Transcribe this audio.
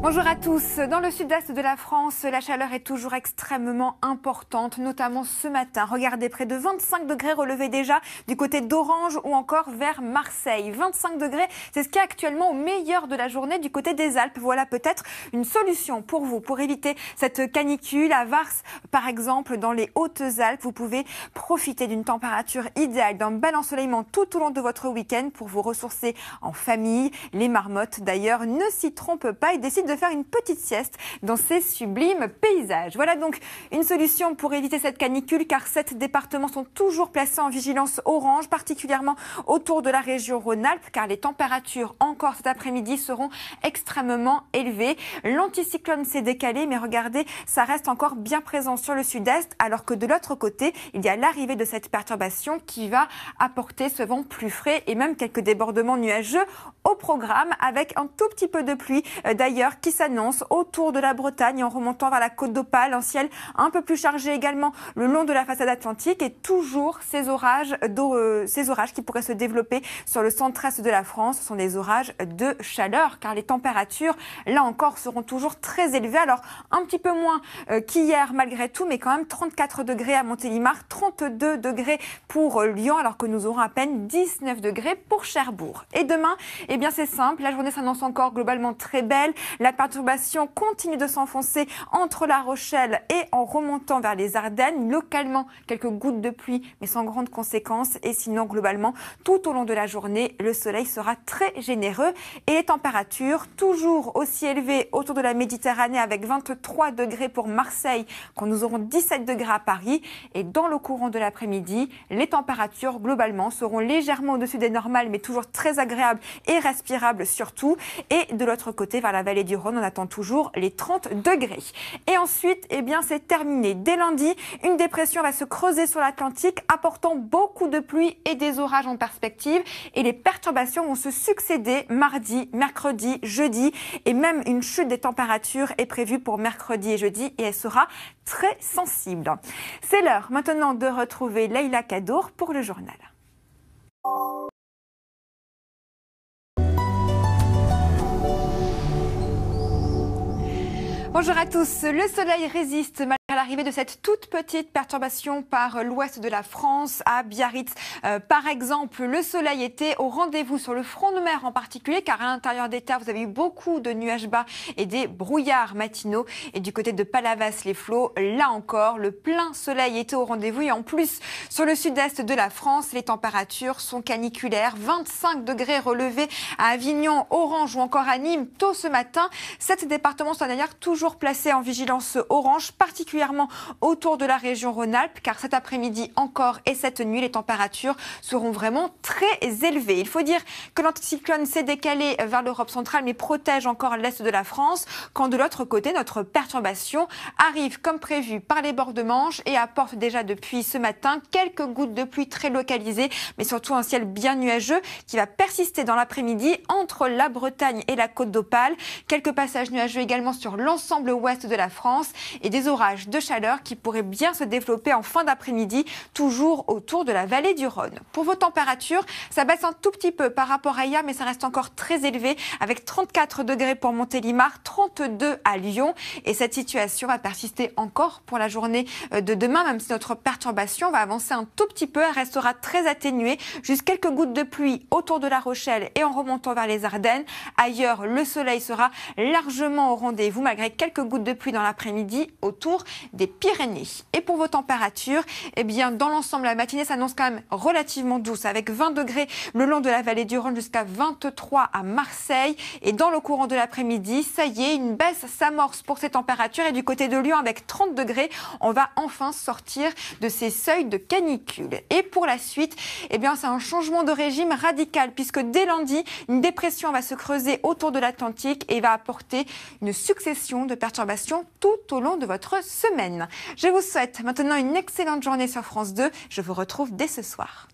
Bonjour à tous. Dans le sud-est de la France, la chaleur est toujours extrêmement importante, notamment ce matin. Regardez, près de 25 degrés relevés déjà du côté d'Orange ou encore vers Marseille. 25 degrés, c'est ce qui est actuellement au meilleur de la journée du côté des Alpes. Voilà peut-être une solution pour vous, pour éviter cette canicule. À Vars, par exemple, dans les Hautes-Alpes, vous pouvez profiter d'une température idéale, d'un bel ensoleillement tout au long de votre week-end pour vous ressourcer en famille. Les marmottes, d'ailleurs, ne s'y trompent pas et décident de faire une petite sieste dans ces sublimes paysages. Voilà donc une solution pour éviter cette canicule, car 7 départements sont toujours placés en vigilance orange, particulièrement autour de la région Rhône-Alpes, car les températures encore cet après-midi seront extrêmement élevées. L'anticyclone s'est décalé, mais regardez, ça reste encore bien présent sur le sud-est, alors que de l'autre côté, il y a l'arrivée de cette perturbation qui va apporter ce vent plus frais et même quelques débordements nuageux au programme, avec un tout petit peu de pluie d'ailleurs qui s'annonce autour de la Bretagne en remontant vers la côte d'Opale. Un ciel un peu plus chargé également le long de la façade atlantique et toujours ces orages qui pourraient se développer sur le centre-est de la France. Ce sont des orages de chaleur, car les températures, là encore, seront toujours très élevées. Alors, un petit peu moins qu'hier malgré tout, mais quand même 34 degrés à Montélimar, 32 degrés pour Lyon, alors que nous aurons à peine 19 degrés pour Cherbourg. Et demain, eh bien c'est simple, la journée s'annonce encore globalement très belle. La perturbation continue de s'enfoncer entre La Rochelle et en remontant vers les Ardennes. Localement, quelques gouttes de pluie, mais sans grandes conséquences. Et sinon, globalement, tout au long de la journée, le soleil sera très généreux. Et les températures, toujours aussi élevées autour de la Méditerranée, avec 23 degrés pour Marseille, quand nous aurons 17 degrés à Paris. Et dans le courant de l'après-midi, les températures, globalement, seront légèrement au-dessus des normales, mais toujours très agréables et respirables surtout. Et de l'autre côté, vers la vallée du Rhône, on attend toujours les 30 degrés. Et ensuite, eh bien, c'est terminé. Dès lundi, une dépression va se creuser sur l'Atlantique, apportant beaucoup de pluie et des orages en perspective. Et les perturbations vont se succéder mardi, mercredi, jeudi. Et même une chute des températures est prévue pour mercredi et jeudi. Et elle sera très sensible. C'est l'heure maintenant de retrouver Leïla Kadour pour le journal. Bonjour à tous. Le soleil résiste malgré l'arrivée de cette toute petite perturbation par l'ouest de la France, à Biarritz. Par exemple, le soleil était au rendez-vous sur le front de mer en particulier, car à l'intérieur des terres, vous avez eu beaucoup de nuages bas et des brouillards matinaux. Et du côté de Palavas-les-Flots, là encore, le plein soleil était au rendez-vous. Et en plus, sur le sud-est de la France, les températures sont caniculaires. 25 degrés relevés à Avignon, Orange ou encore à Nîmes tôt ce matin. 7 départements sont d'ailleurs toujours placés en vigilance orange, particulièrement autour de la région Rhône-Alpes, car cet après-midi encore et cette nuit, les températures seront vraiment très élevées. Il faut dire que l'anticyclone s'est décalé vers l'Europe centrale, mais protège encore l'est de la France, quand de l'autre côté, notre perturbation arrive comme prévu par les bords de Manche et apporte déjà depuis ce matin quelques gouttes de pluie très localisées, mais surtout un ciel bien nuageux qui va persister dans l'après-midi entre la Bretagne et la côte d'Opale. Quelques passages nuageux également sur l'ensemble ouest de la France et des orages de chaleur qui pourraient bien se développer en fin d'après-midi, toujours autour de la vallée du Rhône. Pour vos températures, ça baisse un tout petit peu par rapport à hier, mais ça reste encore très élevé, avec 34 degrés pour Montélimar, 32 à Lyon. Et cette situation va persister encore pour la journée de demain, même si notre perturbation va avancer un tout petit peu. Elle restera très atténuée, juste quelques gouttes de pluie autour de La Rochelle et en remontant vers les Ardennes. Ailleurs, le soleil sera largement au rendez-vous, malgré quelques gouttes de pluie dans l'après-midi autour des Pyrénées. Et pour vos températures, eh bien, dans l'ensemble, la matinée s'annonce quand même relativement douce, avec 20 degrés le long de la vallée du Rhône jusqu'à 23 à Marseille. Et dans le courant de l'après-midi, ça y est, une baisse s'amorce pour ces températures. Et du côté de Lyon, avec 30 degrés, on va enfin sortir de ces seuils de canicule. Et pour la suite, eh bien, c'est un changement de régime radical, puisque dès lundi, une dépression va se creuser autour de l'Atlantique et va apporter une succession de perturbations tout au long de votre semaine. Je vous souhaite maintenant une excellente journée sur France 2. Je vous retrouve dès ce soir.